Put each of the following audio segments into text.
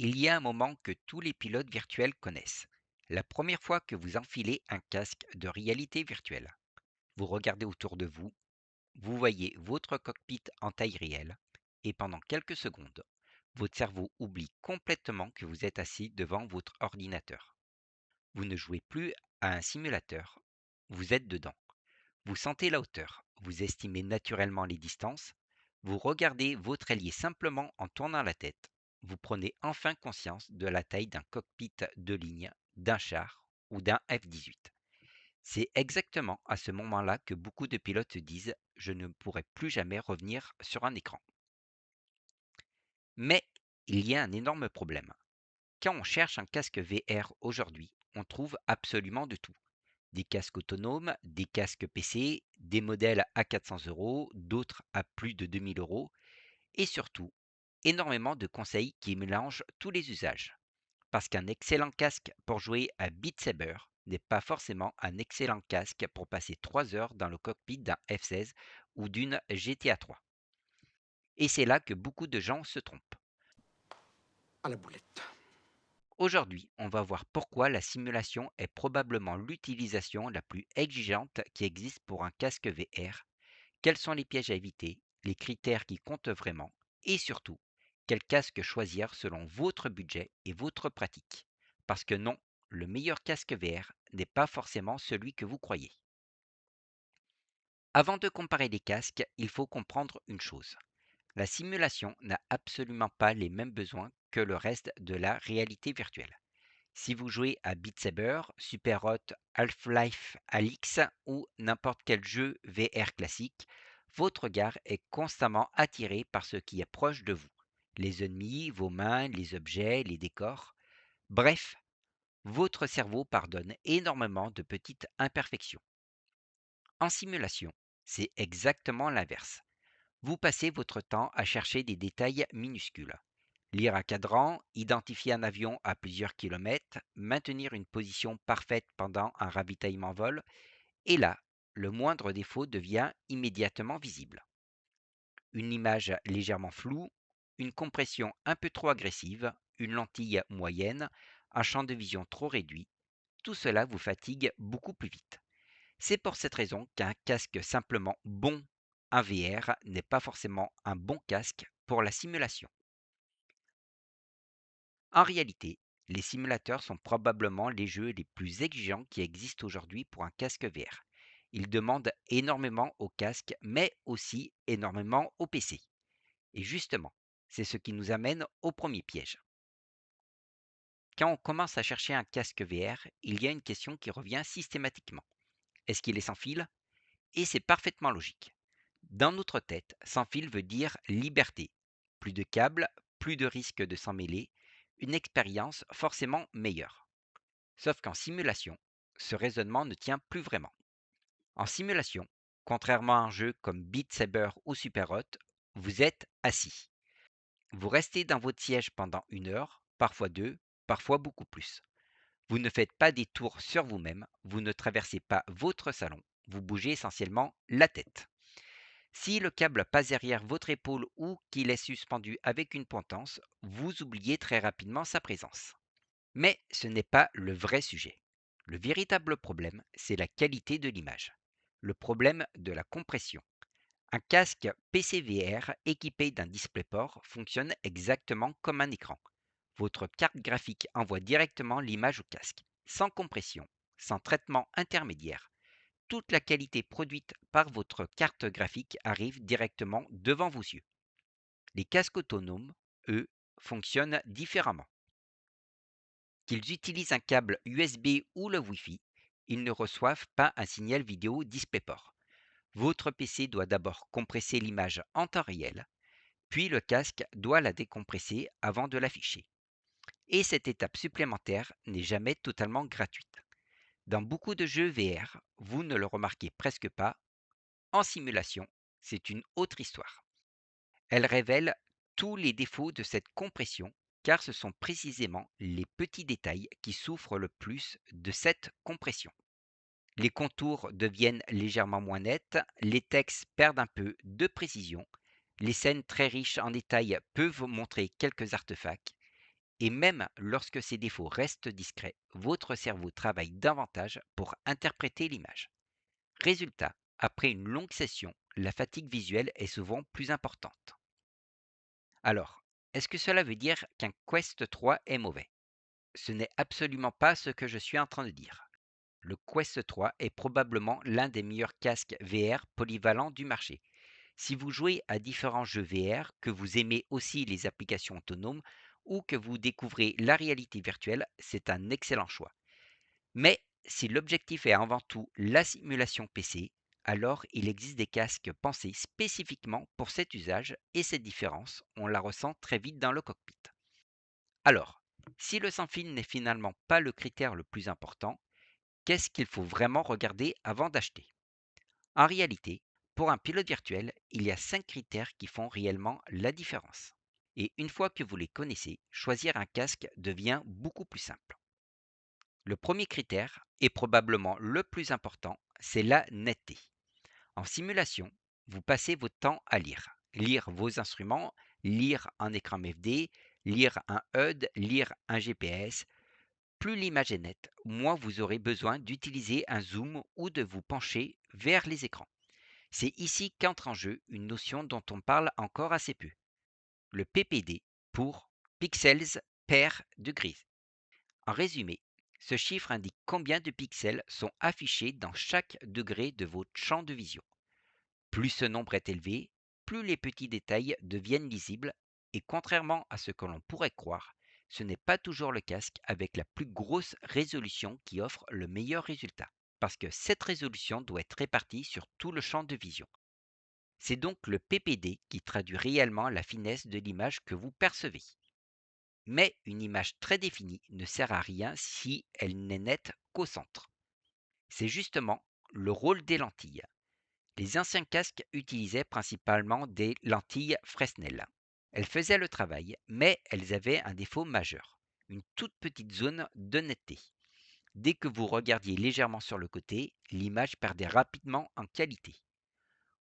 Il y a un moment que tous les pilotes virtuels connaissent. La première fois que vous enfilez un casque de réalité virtuelle. Vous regardez autour de vous, vous voyez votre cockpit en taille réelle, et pendant quelques secondes, votre cerveau oublie complètement que vous êtes assis devant votre ordinateur. Vous ne jouez plus à un simulateur, vous êtes dedans. Vous sentez la hauteur, vous estimez naturellement les distances, vous regardez votre ailier simplement en tournant la tête, vous prenez enfin conscience de la taille d'un cockpit de ligne, d'un char ou d'un F-18. C'est exactement à ce moment-là que beaucoup de pilotes se disent: je ne pourrai plus jamais revenir sur un écran. Mais il y a un énorme problème. Quand on cherche un casque VR aujourd'hui, on trouve absolument de tout. Des casques autonomes, des casques PC, des modèles à 400 euros, d'autres à plus de 2000 euros, et surtout, énormément de conseils qui mélangent tous les usages. Parce qu'un excellent casque pour jouer à Beat Saber n'est pas forcément un excellent casque pour passer 3 heures dans le cockpit d'un F-16 ou d'une GTA 3. Et c'est là que beaucoup de gens se trompent. À la boulette. Aujourd'hui, on va voir pourquoi la simulation est probablement l'utilisation la plus exigeante qui existe pour un casque VR. Quels sont les pièges à éviter, les critères qui comptent vraiment, et surtout, quel casque choisir selon votre budget et votre pratique. Parce que non, le meilleur casque VR n'est pas forcément celui que vous croyez. Avant de comparer les casques, il faut comprendre une chose. La simulation n'a absolument pas les mêmes besoins que le reste de la réalité virtuelle. Si vous jouez à Beat Saber, Super Hot, Half-Life Alyx ou n'importe quel jeu VR classique, votre regard est constamment attiré par ce qui est proche de vous. Les ennemis, vos mains, les objets, les décors. Bref, votre cerveau pardonne énormément de petites imperfections. En simulation, c'est exactement l'inverse. Vous passez votre temps à chercher des détails minuscules. Lire un cadran, identifier un avion à plusieurs kilomètres, maintenir une position parfaite pendant un ravitaillement vol, et là, le moindre défaut devient immédiatement visible. Une image légèrement floue, une compression un peu trop agressive, une lentille moyenne, un champ de vision trop réduit, tout cela vous fatigue beaucoup plus vite. C'est pour cette raison qu'un casque simplement bon, un VR, n'est pas forcément un bon casque pour la simulation. En réalité, les simulateurs sont probablement les jeux les plus exigeants qui existent aujourd'hui pour un casque VR. Ils demandent énormément au casque, mais aussi énormément au PC. Et justement, c'est ce qui nous amène au premier piège. Quand on commence à chercher un casque VR, il y a une question qui revient systématiquement. Est-ce qu'il est sans fil? Et c'est parfaitement logique. Dans notre tête, sans fil veut dire liberté. Plus de câbles, plus de risque de s'en mêler, une expérience forcément meilleure. Sauf qu'en simulation, ce raisonnement ne tient plus vraiment. En simulation, contrairement à un jeu comme Beat Saber ou Superhot, vous êtes assis. Vous restez dans votre siège pendant 1 heure, parfois deux, parfois beaucoup plus. Vous ne faites pas des tours sur vous-même, vous ne traversez pas votre salon, vous bougez essentiellement la tête. Si le câble passe derrière votre épaule ou qu'il est suspendu avec une potence, vous oubliez très rapidement sa présence. Mais ce n'est pas le vrai sujet. Le véritable problème, c'est la qualité de l'image. Le problème de la compression. Un casque PCVR équipé d'un DisplayPort fonctionne exactement comme un écran. Votre carte graphique envoie directement l'image au casque, sans compression, sans traitement intermédiaire. Toute la qualité produite par votre carte graphique arrive directement devant vos yeux. Les casques autonomes, eux, fonctionnent différemment. Qu'ils utilisent un câble USB ou le Wi-Fi, ils ne reçoivent pas un signal vidéo DisplayPort. Votre PC doit d'abord compresser l'image en temps réel, puis le casque doit la décompresser avant de l'afficher. Et cette étape supplémentaire n'est jamais totalement gratuite. Dans beaucoup de jeux VR, vous ne le remarquez presque pas. En simulation, c'est une autre histoire. Elle révèle tous les défauts de cette compression, car ce sont précisément les petits détails qui souffrent le plus de cette compression. Les contours deviennent légèrement moins nets, les textes perdent un peu de précision, les scènes très riches en détails peuvent montrer quelques artefacts, Et même lorsque ces défauts restent discrets, votre cerveau travaille davantage pour interpréter l'image. Résultat, après une longue session, la fatigue visuelle est souvent plus importante. Alors, est-ce que cela veut dire qu'un Quest 3 est mauvais? Ce n'est absolument pas ce que je suis en train de dire. Le Quest 3 est probablement l'un des meilleurs casques VR polyvalents du marché. Si vous jouez à différents jeux VR, que vous aimez aussi les applications autonomes ou que vous découvrez la réalité virtuelle, c'est un excellent choix. Mais si l'objectif est avant tout la simulation PC, alors il existe des casques pensés spécifiquement pour cet usage et cette différence, on la ressent très vite dans le cockpit. Alors, si le sans-fil n'est finalement pas le critère le plus important, qu'est-ce qu'il faut vraiment regarder avant d'acheter? En réalité, pour un pilote virtuel, il y a 5 critères qui font réellement la différence. Et une fois que vous les connaissez, choisir un casque devient beaucoup plus simple. Le premier critère, et probablement le plus important, c'est la netteté. En simulation, vous passez votre temps à lire. Lire vos instruments, lire un écran MFD, lire un HUD, lire un GPS. Plus l'image est nette, moins vous aurez besoin d'utiliser un zoom ou de vous pencher vers les écrans. C'est ici qu'entre en jeu une notion dont on parle encore assez peu, le PPD pour pixels per degré. En résumé, ce chiffre indique combien de pixels sont affichés dans chaque degré de votre champ de vision. Plus ce nombre est élevé, plus les petits détails deviennent lisibles et contrairement à ce que l'on pourrait croire, ce n'est pas toujours le casque avec la plus grosse résolution qui offre le meilleur résultat, parce que cette résolution doit être répartie sur tout le champ de vision. C'est donc le PPD qui traduit réellement la finesse de l'image que vous percevez. Mais une image très définie ne sert à rien si elle n'est nette qu'au centre. C'est justement le rôle des lentilles. Les anciens casques utilisaient principalement des lentilles Fresnel. Elles faisaient le travail, mais elles avaient un défaut majeur, une toute petite zone de netteté. Dès que vous regardiez légèrement sur le côté, l'image perdait rapidement en qualité.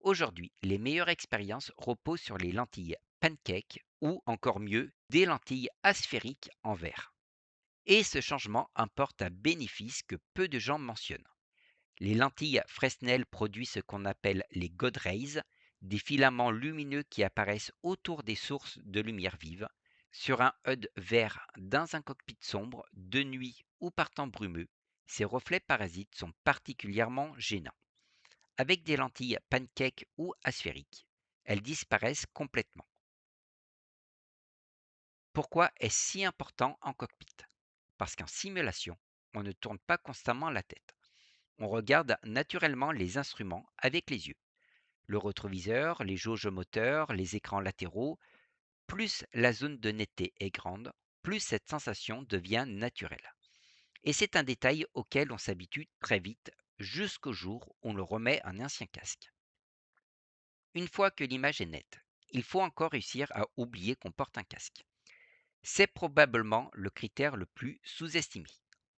Aujourd'hui, les meilleures expériences reposent sur les lentilles pancake ou encore mieux, des lentilles asphériques en verre. Et ce changement importe un bénéfice que peu de gens mentionnent. Les lentilles Fresnel produisent ce qu'on appelle les God Rays, des filaments lumineux qui apparaissent autour des sources de lumière vive, sur un HUD vert dans un cockpit sombre, de nuit ou par temps brumeux. Ces reflets parasites sont particulièrement gênants. Avec des lentilles pancake ou asphériques, elles disparaissent complètement. Pourquoi est-ce si important en cockpit? Parce qu'en simulation, on ne tourne pas constamment la tête. On regarde naturellement les instruments avec les yeux. Le rétroviseur, les jauges moteurs, les écrans latéraux, plus la zone de netteté est grande, plus cette sensation devient naturelle. Et c'est un détail auquel on s'habitue très vite jusqu'au jour où on le remet un ancien casque. Une fois que l'image est nette, il faut encore réussir à oublier qu'on porte un casque. C'est probablement le critère le plus sous-estimé.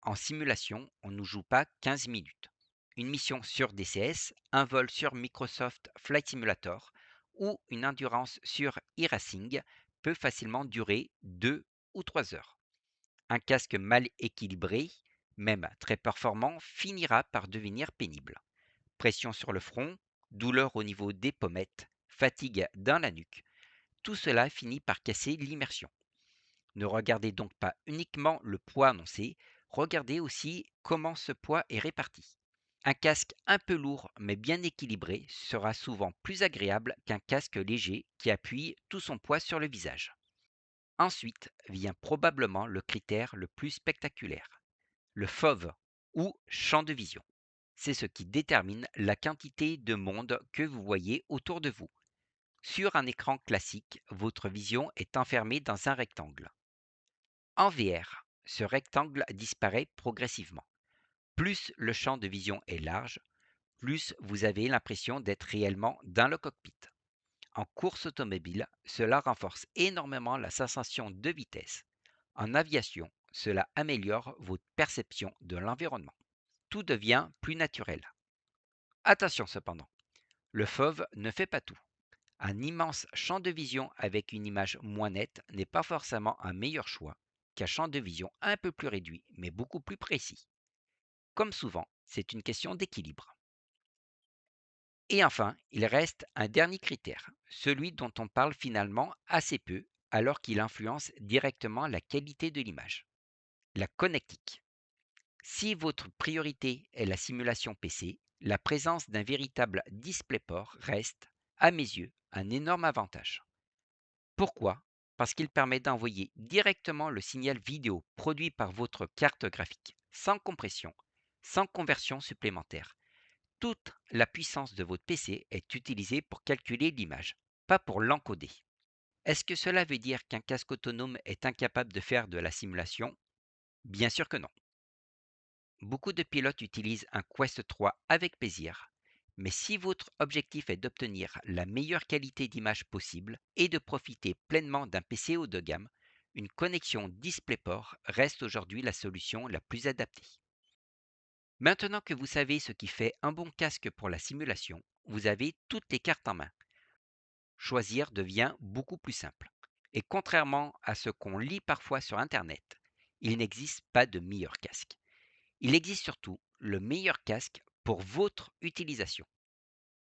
En simulation, on ne joue pas 15 minutes. Une mission sur DCS, un vol sur Microsoft Flight Simulator ou une endurance sur e-racing peut facilement durer 2 ou 3 heures. Un casque mal équilibré, même très performant, finira par devenir pénible. Pression sur le front, douleur au niveau des pommettes, fatigue dans la nuque, tout cela finit par casser l'immersion. Ne regardez donc pas uniquement le poids annoncé, regardez aussi comment ce poids est réparti. Un casque un peu lourd mais bien équilibré sera souvent plus agréable qu'un casque léger qui appuie tout son poids sur le visage. Ensuite vient probablement le critère le plus spectaculaire, le FOV ou champ de vision. C'est ce qui détermine la quantité de monde que vous voyez autour de vous. Sur un écran classique, votre vision est enfermée dans un rectangle. En VR, ce rectangle disparaît progressivement. Plus le champ de vision est large, plus vous avez l'impression d'être réellement dans le cockpit. En course automobile, cela renforce énormément la sensation de vitesse. En aviation, cela améliore votre perception de l'environnement. Tout devient plus naturel. Attention cependant, le fauve ne fait pas tout. Un immense champ de vision avec une image moins nette n'est pas forcément un meilleur choix, à champ de vision un peu plus réduit, mais beaucoup plus précis. Comme souvent, c'est une question d'équilibre. Et enfin, il reste un dernier critère, celui dont on parle finalement assez peu, alors qu'il influence directement la qualité de l'image, la connectique. Si votre priorité est la simulation PC, la présence d'un véritable DisplayPort reste, à mes yeux, un énorme avantage. Pourquoi? Parce qu'il permet d'envoyer directement le signal vidéo produit par votre carte graphique, sans compression, sans conversion supplémentaire. Toute la puissance de votre PC est utilisée pour calculer l'image, pas pour l'encoder. Est-ce que cela veut dire qu'un casque autonome est incapable de faire de la simulation? Bien sûr que non. Beaucoup de pilotes utilisent un Quest 3 avec plaisir, mais si votre objectif est d'obtenir la meilleure qualité d'image possible et de profiter pleinement d'un PC haut de gamme, une connexion DisplayPort reste aujourd'hui la solution la plus adaptée. Maintenant que vous savez ce qui fait un bon casque pour la simulation, vous avez toutes les cartes en main. Choisir devient beaucoup plus simple. Et contrairement à ce qu'on lit parfois sur Internet, il n'existe pas de meilleur casque. Il existe surtout le meilleur casque pour votre utilisation.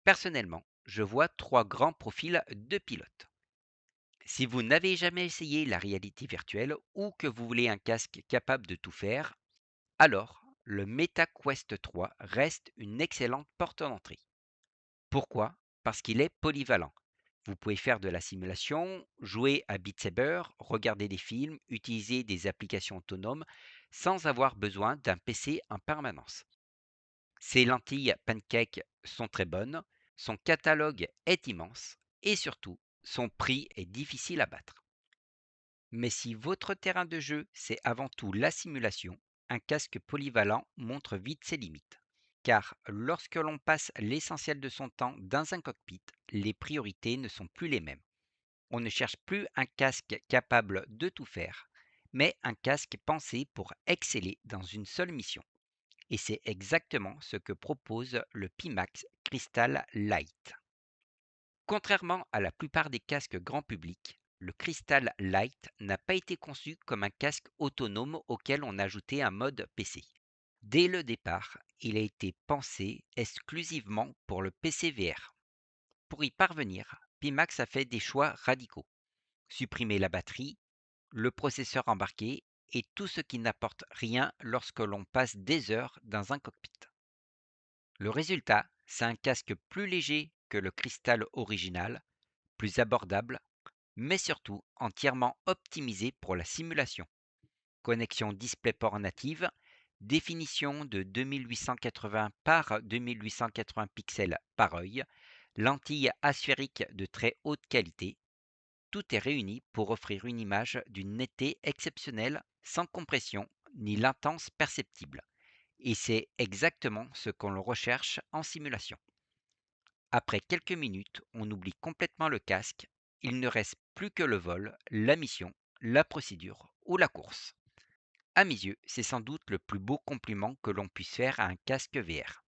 Personnellement, je vois trois grands profils de pilotes. Si vous n'avez jamais essayé la réalité virtuelle ou que vous voulez un casque capable de tout faire, alors le Meta Quest 3 reste une excellente porte d'entrée. Pourquoi? Parce qu'il est polyvalent. Vous pouvez faire de la simulation, jouer à Beat Saber, regarder des films, utiliser des applications autonomes sans avoir besoin d'un PC en permanence. Ses lentilles Pancake sont très bonnes, son catalogue est immense et surtout, son prix est difficile à battre. Mais si votre terrain de jeu, c'est avant tout la simulation, un casque polyvalent montre vite ses limites. Car lorsque l'on passe l'essentiel de son temps dans un cockpit, les priorités ne sont plus les mêmes. On ne cherche plus un casque capable de tout faire, mais un casque pensé pour exceller dans une seule mission. Et c'est exactement ce que propose le Pimax Crystal Light. Contrairement à la plupart des casques grand public, le Crystal Light n'a pas été conçu comme un casque autonome auquel on ajoutait un mode PC. Dès le départ, il a été pensé exclusivement pour le PC VR. Pour y parvenir, Pimax a fait des choix radicaux. Supprimer la batterie, le processeur embarqué et tout ce qui n'apporte rien lorsque l'on passe des heures dans un cockpit. Le résultat, c'est un casque plus léger que le cristal original, plus abordable, mais surtout entièrement optimisé pour la simulation. Connexion DisplayPort native, définition de 2880 par 2880 pixels par œil, lentilles asphériques de très haute qualité. Tout est réuni pour offrir une image d'une netteté exceptionnelle, sans compression ni latence perceptible. Et c'est exactement ce qu'on recherche en simulation. Après quelques minutes, on oublie complètement le casque, il ne reste plus que le vol, la mission, la procédure ou la course. À mes yeux, c'est sans doute le plus beau compliment que l'on puisse faire à un casque VR.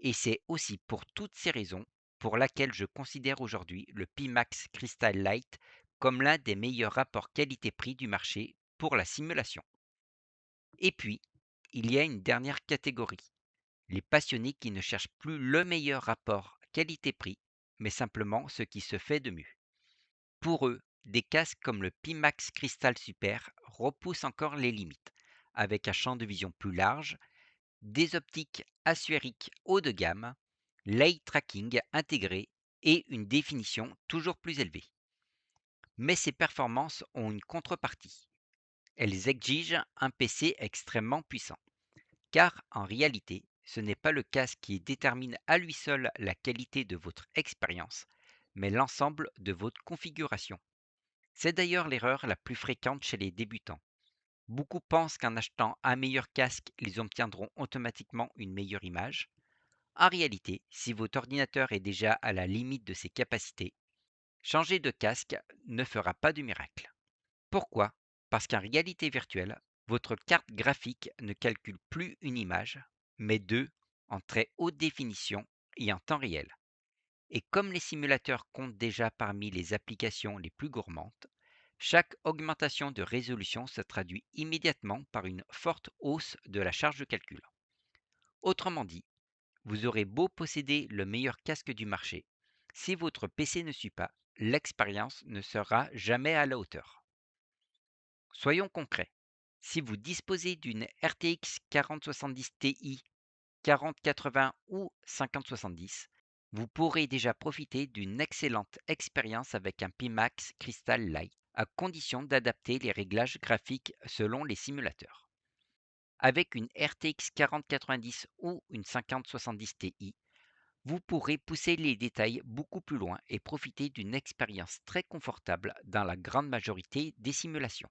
Et c'est aussi pour toutes ces raisons pour laquelle je considère aujourd'hui le Pimax Crystal Light comme l'un des meilleurs rapports qualité-prix du marché pour la simulation. Et puis, il y a une dernière catégorie, les passionnés qui ne cherchent plus le meilleur rapport qualité-prix, mais simplement ce qui se fait de mieux. Pour eux, des casques comme le Pimax Crystal Super repoussent encore les limites, avec un champ de vision plus large, des optiques asphériques haut de gamme, l'eye tracking intégré et une définition toujours plus élevée. Mais ces performances ont une contrepartie. Elles exigent un PC extrêmement puissant. Car en réalité, ce n'est pas le casque qui détermine à lui seul la qualité de votre expérience, mais l'ensemble de votre configuration. C'est d'ailleurs l'erreur la plus fréquente chez les débutants. Beaucoup pensent qu'en achetant un meilleur casque, ils obtiendront automatiquement une meilleure image. En réalité, si votre ordinateur est déjà à la limite de ses capacités, changer de casque ne fera pas de miracle. Pourquoi? Parce qu'en réalité virtuelle, votre carte graphique ne calcule plus une image, mais deux en très haute définition et en temps réel. Et comme les simulateurs comptent déjà parmi les applications les plus gourmandes, Chaque augmentation de résolution se traduit immédiatement par une forte hausse de la charge de calcul. Autrement dit, vous aurez beau posséder le meilleur casque du marché, si votre PC ne suit pas, l'expérience ne sera jamais à la hauteur. Soyons concrets. Si vous disposez d'une RTX 4070 Ti, 4080 ou 5070, vous pourrez déjà profiter d'une excellente expérience avec un Pimax Crystal Lite, à condition d'adapter les réglages graphiques selon les simulateurs. Avec une RTX 4090 ou une 5070 Ti, vous pourrez pousser les détails beaucoup plus loin et profiter d'une expérience très confortable dans la grande majorité des simulations.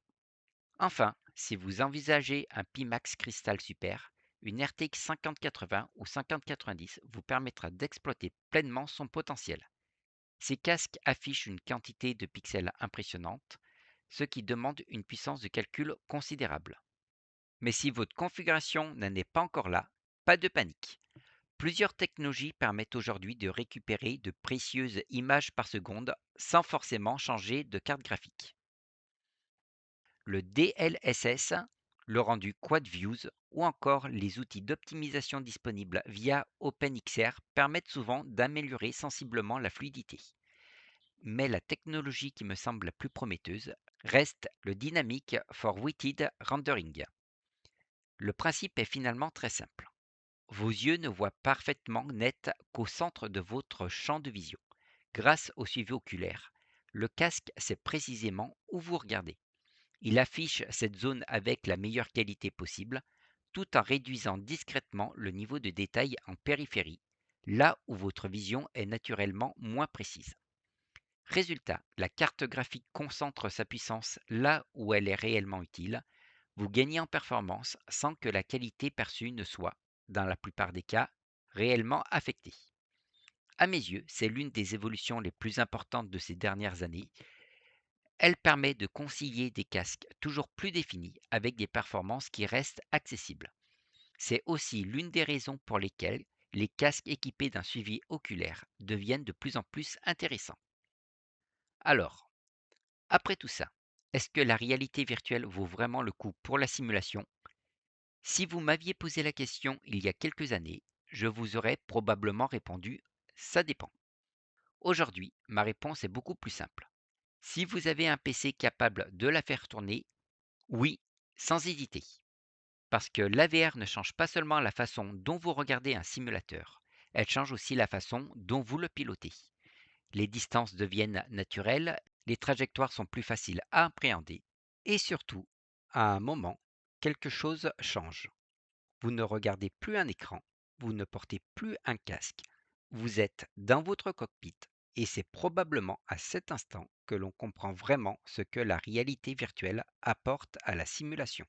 Enfin, si vous envisagez un Pimax Crystal Super, une RTX 5080 ou 5090 vous permettra d'exploiter pleinement son potentiel. Ces casques affichent une quantité de pixels impressionnante, ce qui demande une puissance de calcul considérable. Mais si votre configuration n'en est pas encore là, pas de panique. Plusieurs technologies permettent aujourd'hui de récupérer de précieuses images par seconde sans forcément changer de carte graphique. Le DLSS, le rendu Quad Views ou encore les outils d'optimisation disponibles via OpenXR permettent souvent d'améliorer sensiblement la fluidité. Mais la technologie qui me semble la plus prometteuse reste le Dynamic Forwarded Rendering. Le principe est finalement très simple. Vos yeux ne voient parfaitement net qu'au centre de votre champ de vision. Grâce au suivi oculaire, le casque sait précisément où vous regardez. Il affiche cette zone avec la meilleure qualité possible, tout en réduisant discrètement le niveau de détail en périphérie, là où votre vision est naturellement moins précise. Résultat, la carte graphique concentre sa puissance là où elle est réellement utile. Vous gagnez en performance sans que la qualité perçue ne soit, dans la plupart des cas, réellement affectée. À mes yeux, c'est l'une des évolutions les plus importantes de ces dernières années. Elle permet de concilier des casques toujours plus définis avec des performances qui restent accessibles. C'est aussi l'une des raisons pour lesquelles les casques équipés d'un suivi oculaire deviennent de plus en plus intéressants. Alors, après tout ça, est-ce que la réalité virtuelle vaut vraiment le coup pour la simulation? Si vous m'aviez posé la question il y a quelques années, je vous aurais probablement répondu ça dépend. Aujourd'hui, ma réponse est beaucoup plus simple. Si vous avez un PC capable de la faire tourner, oui, sans hésiter. Parce que l'AVR ne change pas seulement la façon dont vous regardez un simulateur, elle change aussi la façon dont vous le pilotez. Les distances deviennent naturelles, les trajectoires sont plus faciles à appréhender, et surtout, à un moment, quelque chose change. Vous ne regardez plus un écran, vous ne portez plus un casque, vous êtes dans votre cockpit, et c'est probablement à cet instant que l'on comprend vraiment ce que la réalité virtuelle apporte à la simulation.